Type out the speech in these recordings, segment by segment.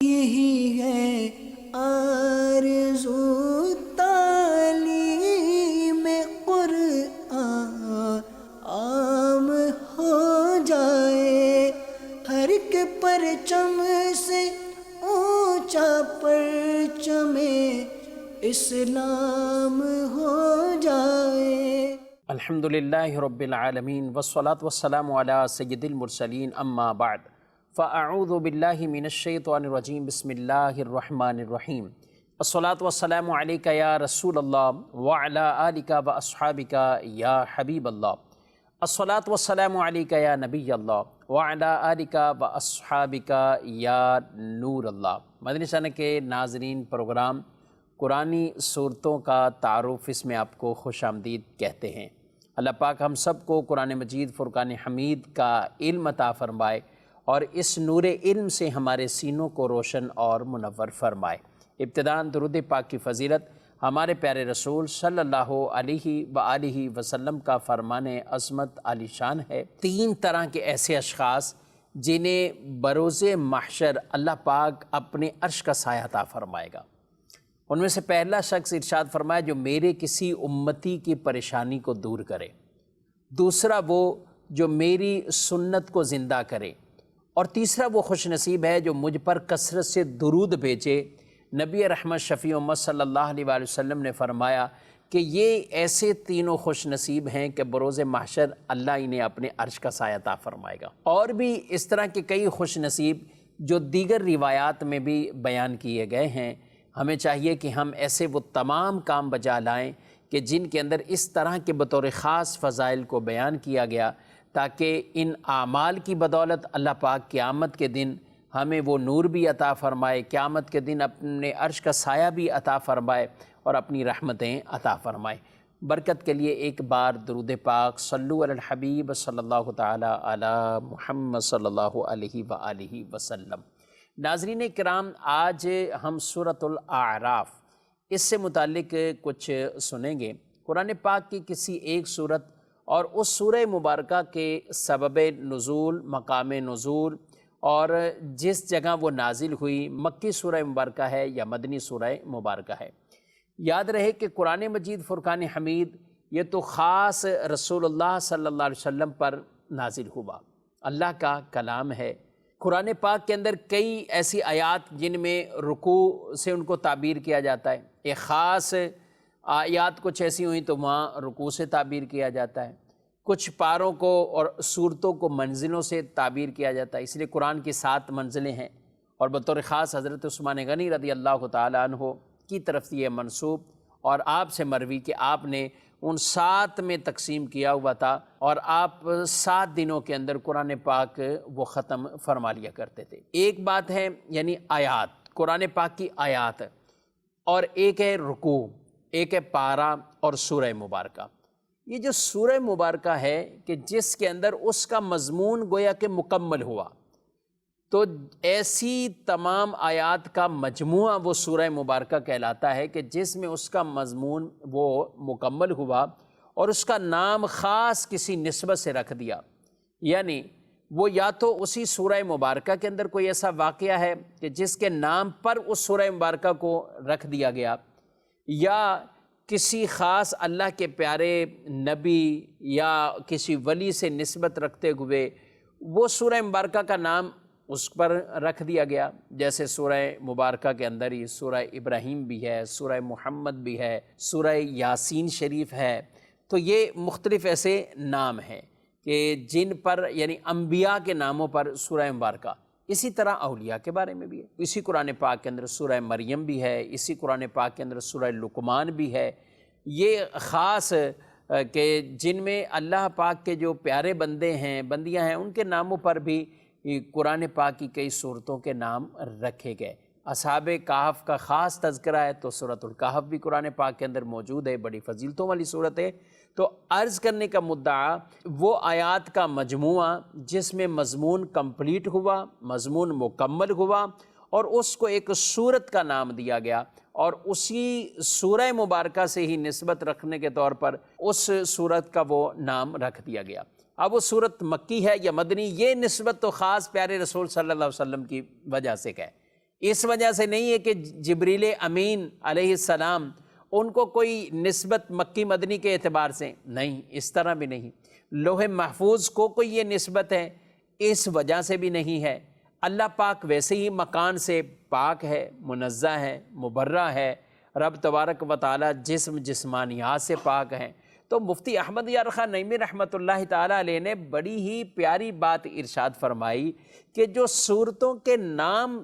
یہی ہے آرزو تعلیم قرآن عام ہو جائے، ہر ایک پرچم سے اونچا پرچم اسلام ہو جائے۔ الحمدللہ رب العالمین والصلاة والسلام علی سید المرسلین، اما بعد فاعوذ باللہ من الشیطان الرجیم، بسم اللہ الرحمن الرحیم۔ الصلاة والسلام علیکہ یا رسول اللہ وعلی آلک واصحابک یا حبیب اللہ۔ الصلاة والسلام علیکہ یا نبی اللہ وعلی آلک واصحابک یا نور اللہ۔ مدنی چینل کے ناظرین، پروگرام قرآنی صورتوں کا تعارف، اس میں آپ کو خوش آمدید کہتے ہیں۔ اللہ پاک ہم سب کو قرآن مجید فرقان حمید کا علم عطا فرمائے اور اس نور علم سے ہمارے سینوں کو روشن اور منور فرمائے۔ ابتداءً درود پاک کی فضیلت ہمارے پیارے رسول صلی اللہ علیہ وآلہ وسلم کا فرمان عظمت عالی شان ہے۔ تین طرح کے ایسے اشخاص جنہیں بروز محشر اللہ پاک اپنے عرش کا سایہ عطا فرمائے گا۔ ان میں سے پہلا شخص ارشاد فرمایا جو میرے کسی امتی کی پریشانی کو دور کرے، دوسرا وہ جو میری سنت کو زندہ کرے، اور تیسرا وہ خوش نصیب ہے جو مجھ پر کثرت سے درود بھیجے۔ نبی رحمت شفیع امت صلی اللہ علیہ وآلہ وسلم نے فرمایا کہ یہ ایسے تینوں خوش نصیب ہیں کہ بروز محشر اللہ انہیں اپنے عرش کا سایہ عطا فرمائے گا۔ اور بھی اس طرح کے کئی خوش نصیب جو دیگر روایات میں بھی بیان کیے گئے ہیں۔ ہمیں چاہیے کہ ہم ایسے وہ تمام کام بجا لائیں کہ جن کے اندر اس طرح کے بطور خاص فضائل کو بیان کیا گیا، تاکہ ان اعمال کی بدولت اللہ پاک قیامت کے دن ہمیں وہ نور بھی عطا فرمائے، قیامت کے دن اپنے عرش کا سایہ بھی عطا فرمائے اور اپنی رحمتیں عطا فرمائے۔ برکت کے لیے ایک بار درود پاک صلو علی الحبیب صلی اللہ تعالی علی محمد صلی اللہ علیہ وآلہ وسلم۔ ناظرین کرام، آج ہم سورۃ الاعراف اس سے متعلق کچھ سنیں گے۔ قرآن پاک کی کسی ایک سورت اور اس سورہ مبارکہ کے سبب نزول، مقام نزول اور جس جگہ وہ نازل ہوئی، مکی سورہ مبارکہ ہے یا مدنی سورہ مبارکہ ہے۔ یاد رہے کہ قرآن مجید فرقان حمید یہ تو خاص رسول اللہ صلی اللہ علیہ وسلم پر نازل ہوا، اللہ کا کلام ہے۔ قرآن پاک کے اندر کئی ایسی آیات جن میں رکوع سے ان کو تعبیر کیا جاتا ہے، ایک خاص آیات کچھ ایسی ہوئیں تو وہاں رکوع سے تعبیر کیا جاتا ہے، کچھ پاروں کو اور صورتوں کو منزلوں سے تعبیر کیا جاتا ہے۔ اس لیے قرآن کی 7 منزلیں ہیں اور بطور خاص حضرت عثمان غنی رضی اللہ تعالیٰ عنہ کی طرف سے یہ منسوب اور آپ سے مروی کہ آپ نے ان 7 میں تقسیم کیا ہوا تھا اور آپ 7 دنوں کے اندر قرآن پاک وہ ختم فرما لیا کرتے تھے۔ ایک بات ہے یعنی آیات، قرآن پاک کی آیات، اور ایک ہے رکوع، ایک ہے پارہ اور سورہ مبارکہ۔ یہ جو سورہ مبارکہ ہے کہ جس کے اندر اس کا مضمون گویا کہ مکمل ہوا، تو ایسی تمام آیات کا مجموعہ وہ سورہ مبارکہ کہلاتا ہے کہ جس میں اس کا مضمون وہ مکمل ہوا اور اس کا نام خاص کسی نسبت سے رکھ دیا، یعنی وہ یا تو اسی سورہ مبارکہ کے اندر کوئی ایسا واقعہ ہے کہ جس کے نام پر اس سورہ مبارکہ کو رکھ دیا گیا، یا کسی خاص اللہ کے پیارے نبی یا کسی ولی سے نسبت رکھتے ہوئے وہ سورہ مبارکہ کا نام اس پر رکھ دیا گیا۔ جیسے سورہ مبارکہ کے اندر ہی سورہ ابراہیم بھی ہے، سورہ محمد بھی ہے، سورہ یاسین شریف ہے۔ تو یہ مختلف ایسے نام ہیں کہ جن پر یعنی انبیاء کے ناموں پر سورہ مبارکہ۔ اسی طرح اولیاء کے بارے میں بھی ہے، اسی قرآن پاک کے اندر سورہ مریم بھی ہے، اسی قرآن پاک کے اندر سورہ لقمان بھی ہے۔ یہ خاص کہ جن میں اللہ پاک کے جو پیارے بندے ہیں، بندیاں ہیں، ان کے ناموں پر بھی قرآن پاک کی کئی صورتوں کے نام رکھے گئے۔ اصحاب کہف کا خاص تذکرہ ہے تو سورۃ الکہف بھی قرآن پاک کے اندر موجود ہے، بڑی فضیلتوں والی صورت ہے۔ تو عرض کرنے کا مدعا وہ آیات کا مجموعہ جس میں مضمون کمپلیٹ ہوا، مضمون مکمل ہوا اور اس کو ایک سورت کا نام دیا گیا، اور اسی سورہ مبارکہ سے ہی نسبت رکھنے کے طور پر اس سورت کا وہ نام رکھ دیا گیا۔ اب وہ سورت مکی ہے یا مدنی، یہ نسبت تو خاص پیارے رسول صلی اللہ علیہ وسلم کی وجہ سے ہے، اس وجہ سے نہیں ہے کہ جبریل امین علیہ السلام ان کو کوئی نسبت مکی مدنی کے اعتبار سے نہیں، اس طرح بھی نہیں۔ لوح محفوظ کو کوئی یہ نسبت ہے، اس وجہ سے بھی نہیں ہے۔ اللہ پاک ویسے ہی مکان سے پاک ہے، منزہ ہے، مبرہ ہے۔ رب تبارک و تعالی جسم جسمانیات سے پاک ہیں۔ تو مفتی احمد یار خان نعیمی رحمۃ اللہ تعالیٰ علیہ نے بڑی ہی پیاری بات ارشاد فرمائی کہ جو صورتوں کے نام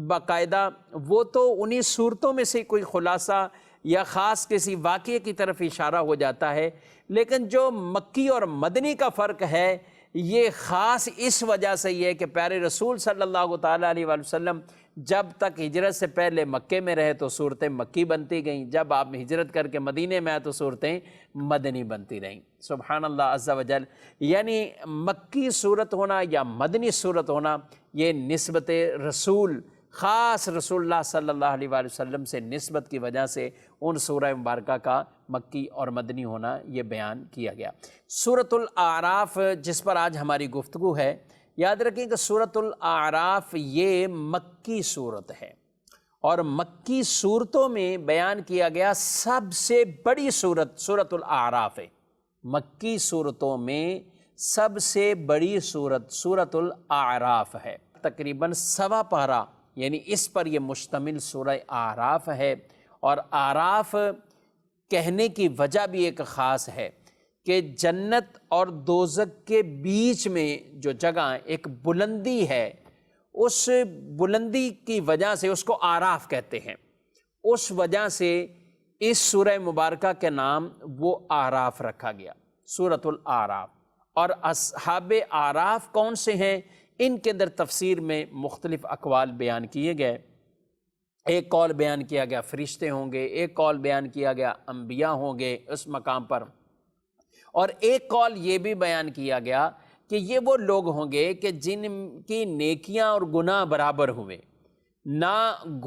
باقاعدہ وہ تو انہی صورتوں میں سے کوئی خلاصہ یا خاص کسی واقعے کی طرف اشارہ ہو جاتا ہے، لیکن جو مکی اور مدنی کا فرق ہے یہ خاص اس وجہ سے یہ ہے کہ پیارے رسول صلی اللہ تعالیٰ علیہ وآلہ وسلم جب تک ہجرت سے پہلے مکے میں رہے تو صورتیں مکی بنتی گئیں، جب آپ ہجرت کر کے مدینے میں آئے تو صورتیں مدنی بنتی رہیں۔ سبحان اللہ عز و جل۔ یعنی مکی صورت ہونا یا مدنی صورت ہونا یہ نسبت رسول، خاص رسول اللہ صلی اللہ علیہ وآلہ وسلم سے نسبت کی وجہ سے ان سورہ مبارکہ کا مکی اور مدنی ہونا یہ بیان کیا گیا۔ سورۃ الاعراف جس پر آج ہماری گفتگو ہے، یاد رکھیں کہ سورۃ الاعراف یہ مکی صورت ہے، اور مکی صورتوں میں بیان کیا گیا سب سے بڑی صورت سورۃ الاعراف ہے۔ مکی صورتوں میں سب سے بڑی صورت سورۃ الاعراف ہے، تقریباً 1.25 پارہ یعنی اس پر یہ مشتمل سورہ اعراف ہے۔ اور اعراف کہنے کی وجہ بھی ایک خاص ہے کہ جنت اور دوزخ کے بیچ میں جو جگہ ایک بلندی ہے، اس بلندی کی وجہ سے اس کو اعراف کہتے ہیں، اس وجہ سے اس سورہ مبارکہ کے نام وہ اعراف رکھا گیا، سورۃ الاعراف۔ اور اصحاب اعراف کون سے ہیں؟ ان کے اندر تفسیر میں مختلف اقوال بیان کیے گئے۔ ایک قول بیان کیا گیا فرشتے ہوں گے، ایک قول بیان کیا گیا انبیاء ہوں گے اس مقام پر، اور ایک قول یہ بھی بیان کیا گیا کہ یہ وہ لوگ ہوں گے کہ جن کی نیکیاں اور گناہ برابر ہوئے، نہ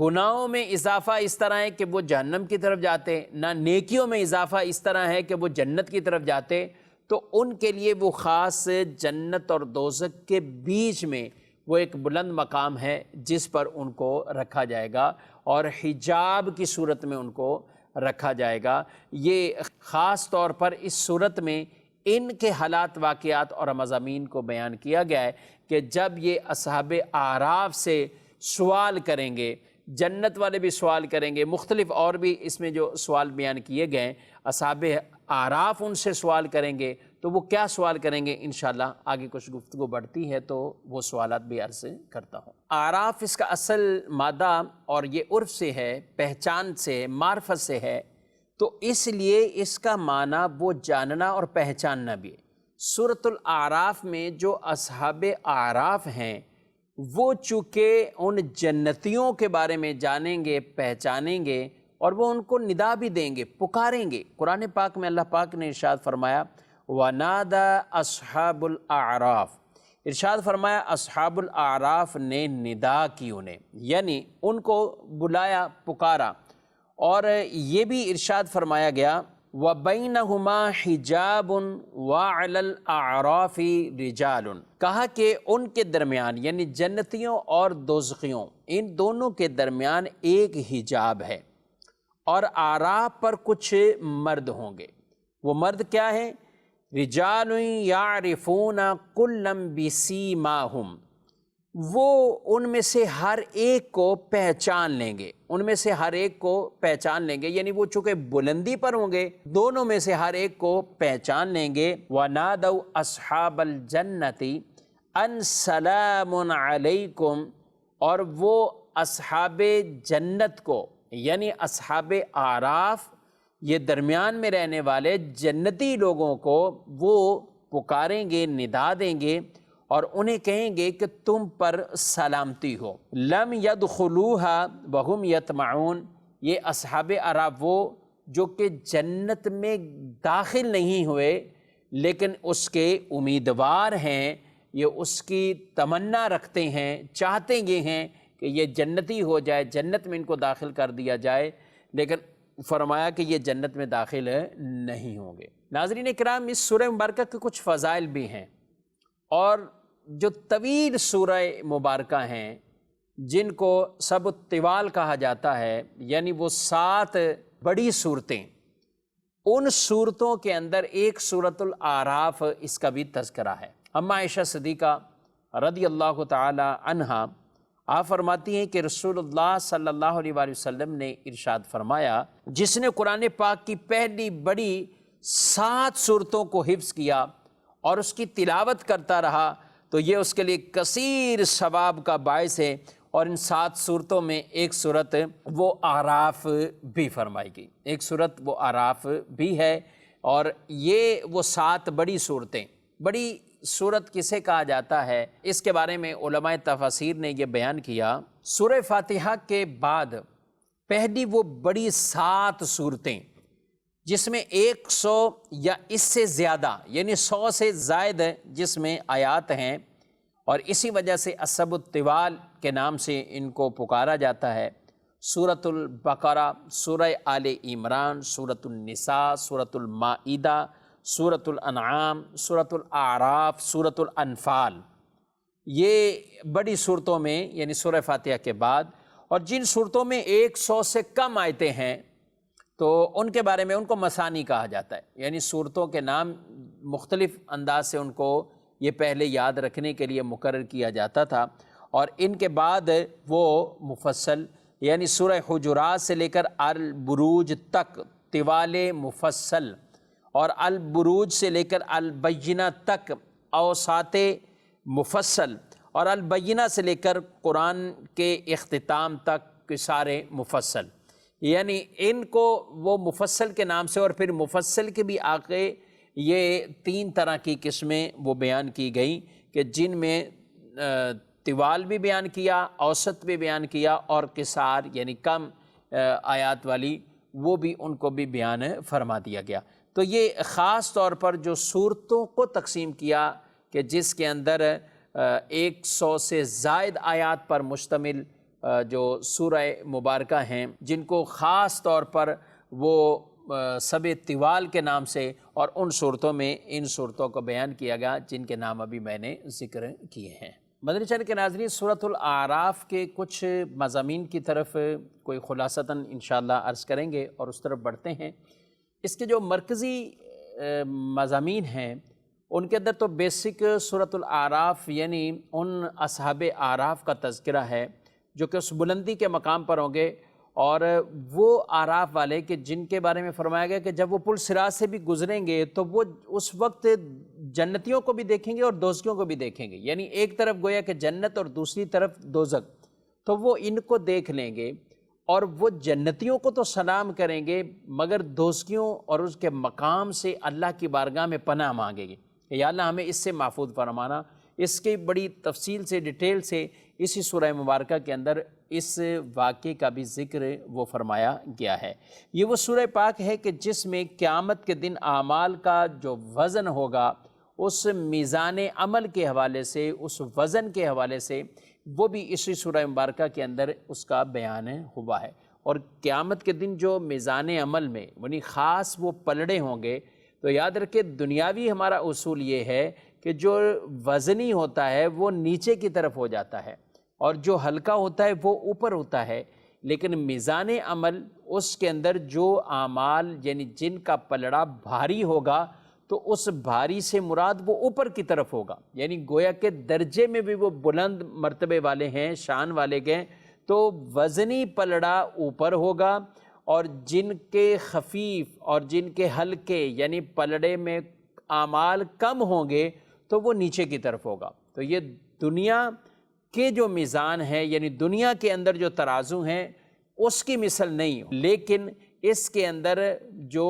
گناہوں میں اضافہ اس طرح ہے کہ وہ جہنم کی طرف جاتے، نہ نیکیوں میں اضافہ اس طرح ہے کہ وہ جنت کی طرف جاتے، تو ان کے لیے وہ خاص جنت اور دوزخ کے بیچ میں وہ ایک بلند مقام ہے جس پر ان کو رکھا جائے گا، اور حجاب کی صورت میں ان کو رکھا جائے گا۔ یہ خاص طور پر اس صورت میں ان کے حالات، واقعات اور مضامین کو بیان کیا گیا ہے کہ جب یہ اصحاب اعراف سے سوال کریں گے، جنت والے بھی سوال کریں گے، مختلف اور بھی اس میں جو سوال بیان کیے گئے ہیں، اصحاب اعراف ان سے سوال کریں گے تو وہ کیا سوال کریں گے، انشاءاللہ آگے کچھ گفتگو بڑھتی ہے تو وہ سوالات بھی عرض کرتا ہوں۔ اعراف اس کا اصل مادہ اور یہ عرف سے ہے، پہچان سے، معرفت سے ہے، تو اس لیے اس کا معنی وہ جاننا اور پہچاننا بھی ہے۔ سورۃ الاعراف میں جو اصحاب اعراف ہیں وہ چونکہ ان جنتیوں کے بارے میں جانیں گے، پہچانیں گے، اور وہ ان کو ندا بھی دیں گے، پکاریں گے۔ قرآن پاک میں اللہ پاک نے ارشاد فرمایا وَنَادَى أَصْحَابُ الْأَعْرَافِ، ارشاد فرمایا اصحاب الاعراف نے ندا کی انہیں، یعنی ان کو بلایا، پکارا۔ اور یہ بھی ارشاد فرمایا گیا وَبَيْنَهُمَا حِجَابٌ وَعَلَى الْأَعْرَافِ رِجَالٌ، کہا کہ ان کے درمیان یعنی جنتیوں اور دوزخیوں ان دونوں کے درمیان ایک حجاب ہے، اور اعراف پر کچھ مرد ہوں گے۔ وہ مرد کیا ہیں؟ رجال یعرفون کلا بسیماہم، وہ ان میں سے ہر ایک کو پہچان لیں گے، ان میں سے ہر ایک کو پہچان لیں گے، یعنی وہ چونکہ بلندی پر ہوں گے دونوں میں سے ہر ایک کو پہچان لیں گے۔ وَنَادَوْا أَصْحَابَ الْجَنَّةِ أَنْ سَلَامٌ عَلَيْكُمْ، اور وہ اصحاب جنت کو یعنی اصحاب اعراف، یہ درمیان میں رہنے والے جنتی لوگوں کو وہ پکاریں گے، ندا دیں گے، اور انہیں کہیں گے کہ تم پر سلامتی ہو۔ لم يدخلوها وهم يطمعون، یہ اصحاب اعراف وہ جو کہ جنت میں داخل نہیں ہوئے لیکن اس کے امیدوار ہیں، یہ اس کی تمنا رکھتے ہیں، چاہتے یہ ہیں کہ یہ جنتی ہو جائے، جنت میں ان کو داخل کر دیا جائے، لیکن فرمایا کہ یہ جنت میں داخل نہیں ہوں گے۔ ناظرین کرام، اس سورہ مبارکہ کے کچھ فضائل بھی ہیں، اور جو طویل سورہ مبارکہ ہیں جن کو سب الطوال کہا جاتا ہے، یعنی وہ 7 بڑی صورتیں، ان صورتوں کے اندر ایک سورۃ الاعراف اس کا بھی تذکرہ ہے۔ اما عائشہ صدیقہ رضی اللہ تعالی عنہا آپ فرماتی ہیں کہ رسول اللہ صلی اللہ علیہ وآلہ وسلم نے ارشاد فرمایا، جس نے قرآن پاک کی پہلی بڑی 7 صورتوں کو حفظ کیا اور اس کی تلاوت کرتا رہا تو یہ اس کے لیے کثیر ثواب کا باعث ہے، اور ان 7 صورتوں میں ایک صورت وہ اعراف بھی فرمائی گئی، ایک صورت وہ اعراف بھی ہے، اور یہ وہ 7 بڑی صورتیں۔ بڑی صورت کسے کہا جاتا ہے، اس کے بارے میں علماء تفاسیر نے یہ بیان کیا، سورہ فاتحہ کے بعد پہلی وہ بڑی 7 صورتیں جس میں 100 یا اس سے زیادہ، یعنی 100 سے زائد جس میں آیات ہیں، اور اسی وجہ سے السبع الطوال کے نام سے ان کو پکارا جاتا ہے۔ سورۃ البقرہ، سورہ آل عمران، سورۃ النساء، سورۃ المائدہ، سورۃ الانعام، سورۃ الاعراف، سورۃ الانفال، یہ بڑی صورتوں میں یعنی سورہ فاتحہ کے بعد، اور جن صورتوں میں 100 سے کم آیتیں ہیں تو ان کے بارے میں ان کو مثانی کہا جاتا ہے، یعنی صورتوں کے نام مختلف انداز سے ان کو یہ پہلے یاد رکھنے کے لیے مقرر کیا جاتا تھا، اور ان کے بعد وہ مفصل، یعنی سورہ حجرات سے لے کر البروج تک طوال مفصل، اور البروج سے لے کر البینہ تک اوساط مفصل، اور البینہ سے لے کر قرآن کے اختتام تک سارے مفصل، یعنی ان کو وہ مفصل کے نام سے، اور پھر مفصل کے بھی آگے یہ 3 طرح کی قسمیں وہ بیان کی گئیں کہ جن میں طوال بھی بیان کیا، اوسط بھی بیان کیا، اور قصار یعنی کم آیات والی وہ بھی ان کو بھی بیان فرما دیا گیا۔ تو یہ خاص طور پر جو صورتوں کو تقسیم کیا کہ جس کے اندر 100 سے زائد آیات پر مشتمل جو سورہ مبارکہ ہیں، جن کو خاص طور پر وہ سبع طوال کے نام سے، اور ان صورتوں میں ان صورتوں کو بیان کیا گیا جن کے نام ابھی میں نے ذکر کیے ہیں۔ مدنی چینل کے ناظرین، سورۃ الاعراف کے کچھ مضامین کی طرف کوئی خلاصتاً انشاءاللہ عرض کریں گے اور اس طرف بڑھتے ہیں۔ اس کے جو مرکزی مضامین ہیں ان کے اندر تو بیسک سورۃ الاعراف یعنی ان اصحاب اعراف کا تذکرہ ہے جو کہ اس بلندی کے مقام پر ہوں گے، اور وہ اعراف والے کہ جن کے بارے میں فرمایا گیا کہ جب وہ پل صراط سے بھی گزریں گے تو وہ اس وقت جنتیوں کو بھی دیکھیں گے اور دوزخیوں کو بھی دیکھیں گے، یعنی ایک طرف گویا کہ جنت اور دوسری طرف دوزخ، تو وہ ان کو دیکھ لیں گے، اور وہ جنتیوں کو تو سلام کریں گے مگر دوزخیوں اور اس کے مقام سے اللہ کی بارگاہ میں پناہ مانگیں گے کہ یا اللہ ہمیں اس سے محفوظ فرمانا۔ اس کی بڑی تفصیل سے ڈیٹیل سے اسی سورہ مبارکہ کے اندر اس واقعے کا بھی ذکر وہ فرمایا گیا ہے۔ یہ وہ سورہ پاک ہے کہ جس میں قیامت کے دن اعمال کا جو وزن ہوگا اس میزان عمل کے حوالے سے، اس وزن کے حوالے سے وہ بھی اسی سورہ مبارکہ کے اندر اس کا بیان ہوا ہے۔ اور قیامت کے دن جو میزان عمل میں یعنی خاص وہ پلڑے ہوں گے، تو یاد رکھیں دنیاوی ہمارا اصول یہ ہے کہ جو وزنی ہوتا ہے وہ نیچے کی طرف ہو جاتا ہے اور جو ہلکا ہوتا ہے وہ اوپر ہوتا ہے، لیکن میزان عمل اس کے اندر جو اعمال یعنی جن کا پلڑا بھاری ہوگا تو اس بھاری سے مراد وہ اوپر کی طرف ہوگا، یعنی گویا کہ درجے میں بھی وہ بلند مرتبے والے ہیں، شان والے گئے، تو وزنی پلڑا اوپر ہوگا، اور جن کے خفیف اور جن کے ہلکے یعنی پلڑے میں اعمال کم ہوں گے تو وہ نیچے کی طرف ہوگا۔ تو یہ دنیا کے جو میزان ہے یعنی دنیا کے اندر جو ترازو ہیں اس کی مثل نہیں، لیکن اس کے اندر جو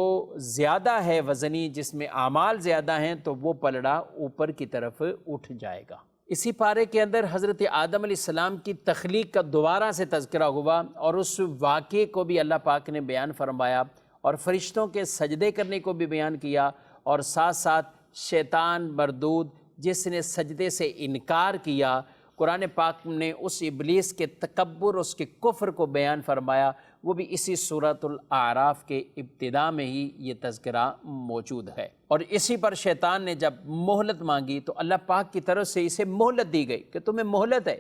زیادہ ہے وزنی، جس میں اعمال زیادہ ہیں، تو وہ پلڑا اوپر کی طرف اٹھ جائے گا۔ اسی پارے کے اندر حضرت آدم علیہ السلام کی تخلیق کا دوبارہ سے تذکرہ ہوا، اور اس واقعے کو بھی اللہ پاک نے بیان فرمایا، اور فرشتوں کے سجدے کرنے کو بھی بیان کیا، اور ساتھ ساتھ شیطان مردود جس نے سجدے سے انکار کیا، قرآن پاک نے اس ابلیس کے تکبر، اس کے کفر کو بیان فرمایا، وہ بھی اسی سورۃ الاعراف کے ابتدا میں ہی یہ تذکرہ موجود ہے۔ اور اسی پر شیطان نے جب مہلت مانگی تو اللہ پاک کی طرف سے اسے مہلت دی گئی کہ تمہیں مہلت ہے،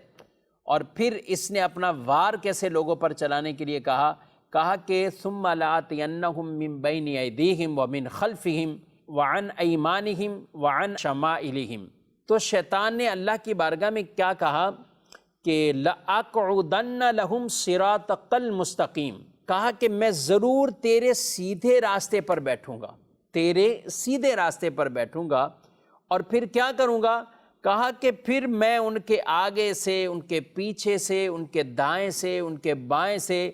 اور پھر اس نے اپنا وار کیسے لوگوں پر چلانے کے لیے کہا کہ ثم لآتینہم من بین ایدیہم ومن خلفہم وعن ایمانہم وعن شمائلہم۔ تو شیطان نے اللہ کی بارگاہ میں کیا کہا کہ لأقعدن لہم صراطک المستقیم، کہا کہ میں ضرور تیرے سیدھے راستے پر بیٹھوں گا، تیرے سیدھے راستے پر بیٹھوں گا، اور پھر کیا کروں گا؟ کہا کہ پھر میں ان کے آگے سے، ان کے پیچھے سے، ان کے دائیں سے، ان کے بائیں سے،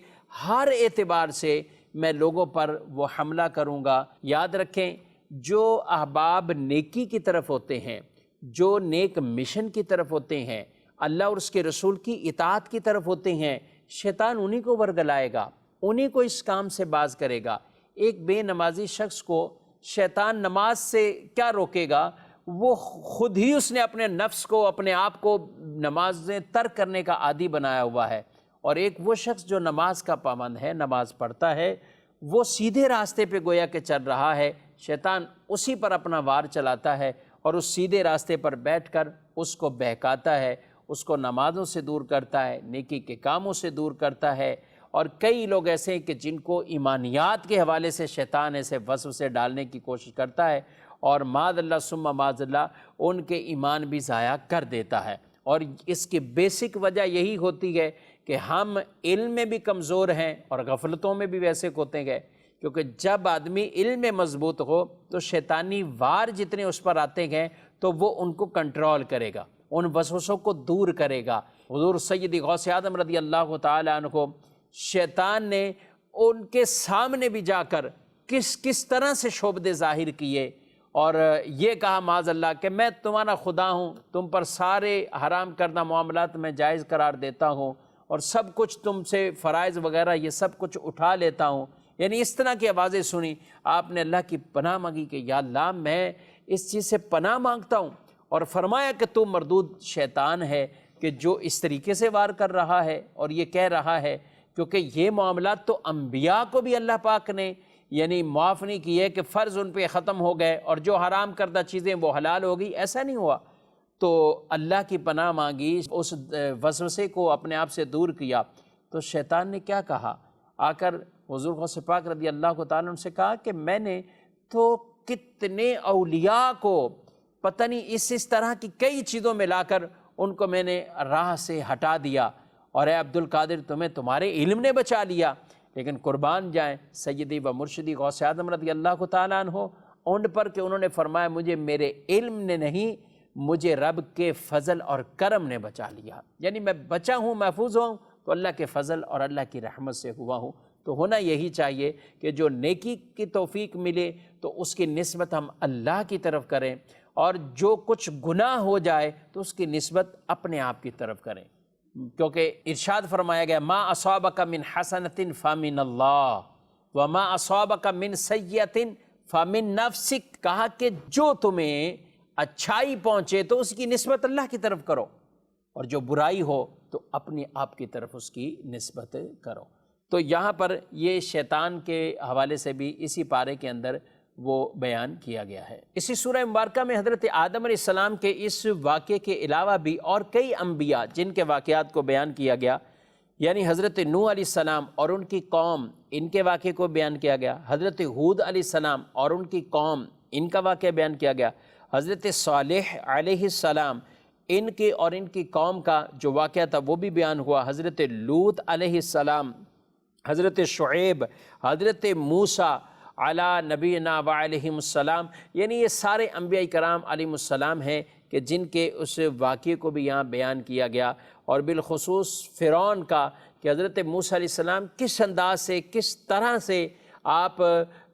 ہر اعتبار سے میں لوگوں پر وہ حملہ کروں گا۔ یاد رکھیں، جو احباب نیکی کی طرف ہوتے ہیں، جو نیک مشن کی طرف ہوتے ہیں، اللہ اور اس کے رسول کی اطاعت کی طرف ہوتے ہیں، شیطان انہی کو ورگلائے گا، انہی کو اس کام سے باز کرے گا۔ ایک بے نمازی شخص کو شیطان نماز سے کیا روکے گا؟ وہ خود ہی اس نے اپنے نفس کو، اپنے آپ کو نمازیں ترک کرنے کا عادی بنایا ہوا ہے۔ اور ایک وہ شخص جو نماز کا پابند ہے، نماز پڑھتا ہے، وہ سیدھے راستے پہ گویا کہ چل رہا ہے، شیطان اسی پر اپنا وار چلاتا ہے اور اس سیدھے راستے پر بیٹھ کر اس کو بہکاتا ہے، اس کو نمازوں سے دور کرتا ہے، نیکی کے کاموں سے دور کرتا ہے۔ اور کئی لوگ ایسے ہیں کہ جن کو ایمانیات کے حوالے سے شیطان ایسے وسوسے ڈالنے کی کوشش کرتا ہے، اور معاذ اللہ ثم معاذ اللہ ان کے ایمان بھی ضائع کر دیتا ہے۔ اور اس کی بیسک وجہ یہی ہوتی ہے کہ ہم علم میں بھی کمزور ہیں اور غفلتوں میں بھی ویسے ہوتے گئے، کیونکہ جب آدمی علم میں مضبوط ہو تو شیطانی وار جتنے اس پر آتے گئے تو وہ ان کو کنٹرول کرے گا، ان وسوسوں کو دور کرے گا۔ حضور سیدی غوث اعظم رضی اللہ تعالی عنہ کو شیطان نے ان کے سامنے بھی جا کر کس طرح سے شعبدے ظاہر کیے، اور یہ کہا معاذ اللہ کہ میں تمہارا خدا ہوں، تم پر سارے حرام کردہ معاملات میں جائز قرار دیتا ہوں، اور سب کچھ تم سے فرائض وغیرہ یہ سب کچھ اٹھا لیتا ہوں۔ یعنی اس طرح کی آوازیں سنی، آپ نے اللہ کی پناہ مانگی کہ یا اللہ میں اس چیز سے پناہ مانگتا ہوں، اور فرمایا کہ تو مردود شیطان ہے کہ جو اس طریقے سے وار کر رہا ہے اور یہ کہہ رہا ہے، کیونکہ یہ معاملات تو انبیاء کو بھی اللہ پاک نے یعنی معاف نہیں کی ہے کہ فرض ان پہ ختم ہو گئے اور جو حرام کردہ چیزیں وہ حلال ہو گئی، ایسا نہیں ہوا۔ تو اللہ کی پناہ مانگی، اس وسوسے کو اپنے آپ سے دور کیا۔ تو شیطان نے کیا کہا؟ آ کر حضور غوث پاک رضی اللہ تعالیٰ عنہ سے کہا کہ میں نے تو کتنے اولیاء کو پتہ نہیں اس طرح کی کئی چیزوں میں لا کر ان کو میں نے راہ سے ہٹا دیا، اور اے عبد القادر تمہیں تمہارے علم نے بچا لیا۔ لیکن قربان جائیں سیدی و مرشدی غوث اعظم رضی اللہ تعالیٰ عنہ ان پر کہ انہوں نے فرمایا مجھے میرے علم نے نہیں، مجھے رب کے فضل اور کرم نے بچا لیا۔ یعنی میں بچا ہوں، محفوظ ہوں تو اللہ کے فضل اور اللہ کی رحمت سے ہوا ہوں۔ تو ہونا یہی چاہیے کہ جو نیکی کی توفیق ملے تو اس کی نسبت ہم اللہ کی طرف کریں، اور جو کچھ گناہ ہو جائے تو اس کی نسبت اپنے آپ کی طرف کریں، کیونکہ ارشاد فرمایا گیا ما اصابک من حسنۃ فمن اللہ وما اصابک من سیئۃ فمن نفسک، کہا کہ جو تمہیں اچھائی پہنچے تو اس کی نسبت اللہ کی طرف کرو، اور جو برائی ہو تو اپنے آپ کی طرف اس کی نسبت کرو۔ تو یہاں پر یہ شیطان کے حوالے سے بھی اسی پارے کے اندر وہ بیان کیا گیا ہے۔ اسی سورہ مبارکہ میں حضرت آدم علیہ السلام کے اس واقعے کے علاوہ بھی اور کئی انبیاء جن کے واقعات کو بیان کیا گیا، یعنی حضرت نوح علیہ السلام اور ان کی قوم، ان کے واقعے کو بیان کیا گیا، حضرت ہود علیہ السلام اور ان کی قوم، ان کا واقعہ بیان کیا گیا، حضرت صالح علیہ السلام ان کے اور ان کی قوم کا جو واقعہ تھا وہ بھی بیان ہوا، حضرت لوط علیہ السلام، حضرت شعیب، حضرت موسیٰ علی نبینا و علیہم السلام، یعنی یہ سارے انبیاء کرام علیہم السلام ہیں کہ جن کے اس واقعے کو بھی یہاں بیان کیا گیا، اور بالخصوص فرعون کا کہ حضرت موسیٰ علیہ السلام کس انداز سے، کس طرح سے آپ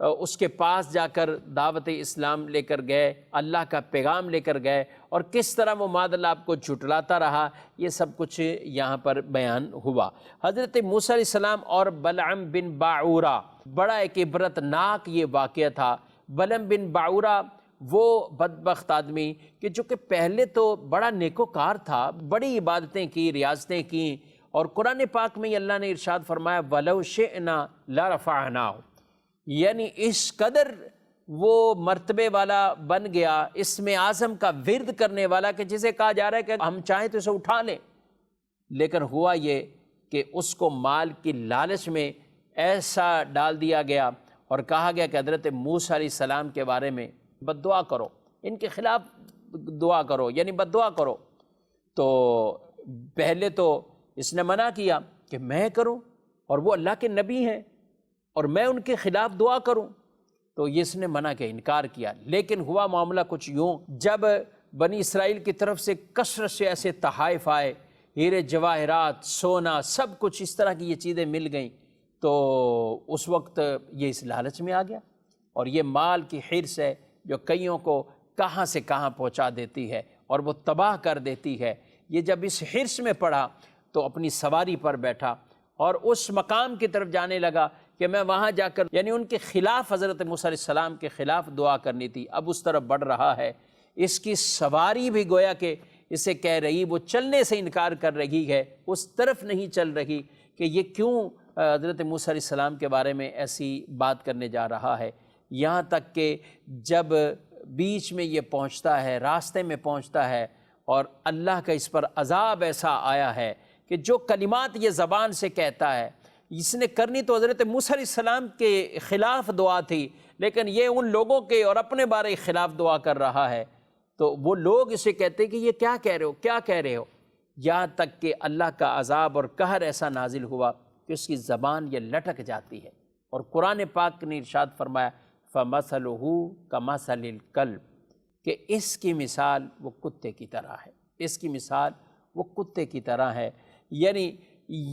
اس کے پاس جا کر دعوت اسلام لے کر گئے، اللہ کا پیغام لے کر گئے، اور کس طرح وہ معاذ اللہ آپ کو جھٹلاتا رہا، یہ سب کچھ یہاں پر بیان ہوا۔ حضرت موسیٰ علیہ السلام اور بلعم بن باعورہ، بڑا ایک عبرت ناک یہ واقعہ تھا۔ بلعم بن باعورہ وہ بدبخت آدمی کہ جو کہ پہلے تو بڑا نیکوکار تھا، بڑی عبادتیں کی، ریاضتیں کی، اور قرآن پاک میں اللہ نے ارشاد فرمایا وَلَوْ شِئْنَا لَرَفَعْنَاهُ، یعنی اس قدر وہ مرتبے والا بن گیا، اسم اعظم کا ورد کرنے والا کہ جسے کہا جا رہا ہے کہ ہم چاہیں تو اسے اٹھا لیں، لیکن ہوا یہ کہ اس کو مال کی لالچ میں ایسا ڈال دیا گیا اور کہا گیا کہ حضرت موسیٰ علیہ السلام کے بارے میں بد دعا کرو، ان کے خلاف دعا کرو، یعنی بد دعا کرو۔ تو پہلے تو اس نے منع کیا کہ میں کروں، اور وہ اللہ کے نبی ہیں اور میں ان کے خلاف دعا کروں، تو اس نے منع کیا، انکار کیا۔ لیکن ہوا معاملہ کچھ یوں، جب بنی اسرائیل کی طرف سے کثرت سے ایسے تحائف آئے، ہیرے جواہرات، سونا، سب کچھ اس طرح کی یہ چیزیں مل گئیں، تو اس وقت یہ اس لالچ میں آ گیا، اور یہ مال کی حرص ہے جو کئیوں کو کہاں سے کہاں پہنچا دیتی ہے اور وہ تباہ کر دیتی ہے۔ یہ جب اس حرص میں پڑا تو اپنی سواری پر بیٹھا اور اس مقام کی طرف جانے لگا کہ میں وہاں جا کر، یعنی ان کے خلاف، حضرت موسیٰ علیہ السلام کے خلاف دعا کرنی تھی۔ اب اس طرف بڑھ رہا ہے، اس کی سواری بھی گویا کہ اسے کہہ رہی، وہ چلنے سے انکار کر رہی ہے، اس طرف نہیں چل رہی کہ یہ کیوں حضرت موسیٰ علیہ السلام کے بارے میں ایسی بات کرنے جا رہا ہے۔ یہاں تک کہ جب بیچ میں یہ پہنچتا ہے، راستے میں پہنچتا ہے، اور اللہ کا اس پر عذاب ایسا آیا ہے کہ جو کلمات یہ زبان سے کہتا ہے، اس نے کرنی تو حضرت موسیٰ علیہ السلام کے خلاف دعا تھی، لیکن یہ ان لوگوں کے اور اپنے بارے خلاف دعا کر رہا ہے۔ تو وہ لوگ اسے کہتے کہ یہ کیا کہہ رہے ہو، کیا کہہ رہے ہو، یہاں تک کہ اللہ کا عذاب اور قہر ایسا نازل ہوا کہ اس کی زبان یہ لٹک جاتی ہے۔ اور قرآن پاک نے ارشاد فرمایا فَمَثَلُهُ كَمَثَلِ الْكَلْبِ، کہ اس کی مثال وہ کتے کی طرح ہے، اس کی مثال وہ کتے کی طرح ہے۔ یعنی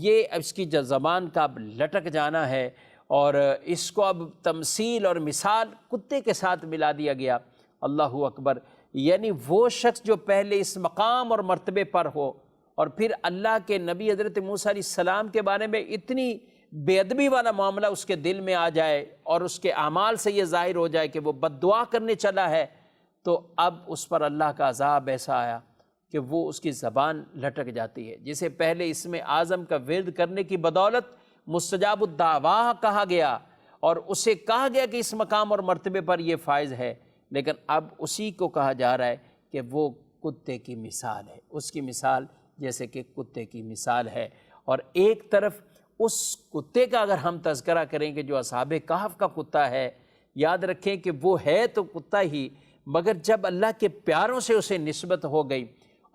یہ اس کی جو زبان کا اب لٹک جانا ہے، اور اس کو اب تمثیل اور مثال کتے کے ساتھ ملا دیا گیا۔ اللہ اکبر! یعنی وہ شخص جو پہلے اس مقام اور مرتبے پر ہو، اور پھر اللہ کے نبی حضرت موسیٰ علیہ السلام کے بارے میں اتنی بے ادبی والا معاملہ اس کے دل میں آ جائے، اور اس کے اعمال سے یہ ظاہر ہو جائے کہ وہ بد دعا کرنے چلا ہے، تو اب اس پر اللہ کا عذاب ایسا آیا کہ وہ اس کی زبان لٹک جاتی ہے۔ جسے پہلے اسم اعظم کا ورد کرنے کی بدولت مستجاب الدعویٰ کہا گیا، اور اسے کہا گیا کہ اس مقام اور مرتبے پر یہ فائز ہے، لیکن اب اسی کو کہا جا رہا ہے کہ وہ کتے کی مثال ہے، اس کی مثال جیسے کہ کتے کی مثال ہے۔ اور ایک طرف اس کتے کا اگر ہم تذکرہ کریں کہ جو اصحاب کہف کا کتا ہے، یاد رکھیں کہ وہ ہے تو کتا ہی، مگر جب اللہ کے پیاروں سے اسے نسبت ہو گئی،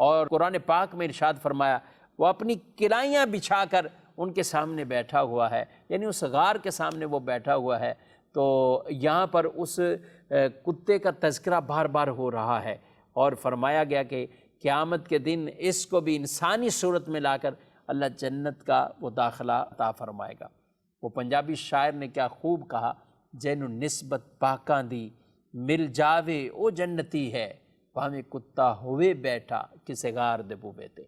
اور قرآن پاک میں ارشاد فرمایا وہ اپنی قلائیاں بچھا کر ان کے سامنے بیٹھا ہوا ہے، یعنی اس غار کے سامنے وہ بیٹھا ہوا ہے، تو یہاں پر اس کتے کا تذکرہ بار بار ہو رہا ہے، اور فرمایا گیا کہ قیامت کے دن اس کو بھی انسانی صورت میں لا کر اللہ جنت کا وہ داخلہ عطا فرمائے گا۔ وہ پنجابی شاعر نے کیا خوب کہا، جینو نسبت پاکاں دی مل جاوے او جنتی ہے، پاویں کتا ہوئے بیٹھا کسے غار دے بوے تے۔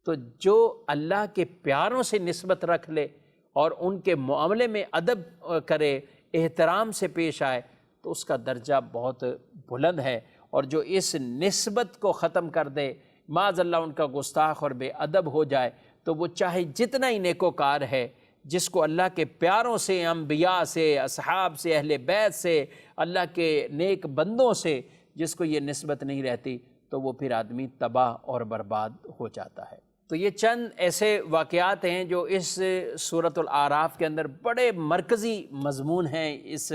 تو جو اللہ کے پیاروں سے نسبت رکھ لے اور ان کے معاملے میں ادب کرے، احترام سے پیش آئے، تو اس کا درجہ بہت بلند ہے، اور جو اس نسبت کو ختم کر دے، معاذ اللہ ان کا گستاخ اور بے ادب ہو جائے، تو وہ چاہے جتنا ہی نیکوکار ہے، جس کو اللہ کے پیاروں سے، انبیاء سے، اصحاب سے، اہل بیت سے، اللہ کے نیک بندوں سے جس کو یہ نسبت نہیں رہتی، تو وہ پھر آدمی تباہ اور برباد ہو جاتا ہے۔ تو یہ چند ایسے واقعات ہیں جو اس سورۃ الاعراف کے اندر بڑے مرکزی مضمون ہیں اس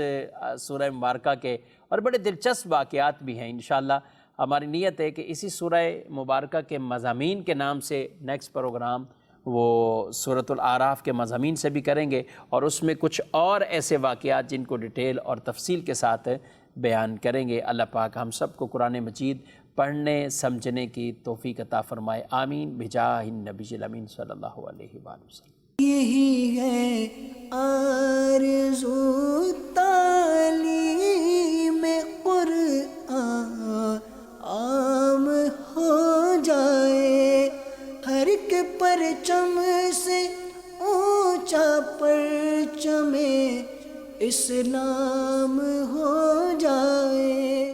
سورہ مبارکہ کے، اور بڑے دلچسپ واقعات بھی ہیں۔ انشاءاللہ ہماری نیت ہے کہ اسی سورہ مبارکہ کے مضامین کے نام سے نیکسٹ پروگرام وہ سورۃ الاعراف کے مضامین سے بھی کریں گے، اور اس میں کچھ اور ایسے واقعات جن کو ڈیٹیل اور تفصیل کے ساتھ بیان کریں گے۔ اللہ پاک ہم سب کو قرآن مجید پڑھنے سمجھنے کی توفیق عطا فرمائے، آمین بجاہ النبی الامین صلی اللہ علیہ وآلہ وسلم۔ یہی ہے آرزو تعلیم قرآن عام ہو جائے، ہر ایک پرچم سے اونچا پرچم اسلام ہو جائے۔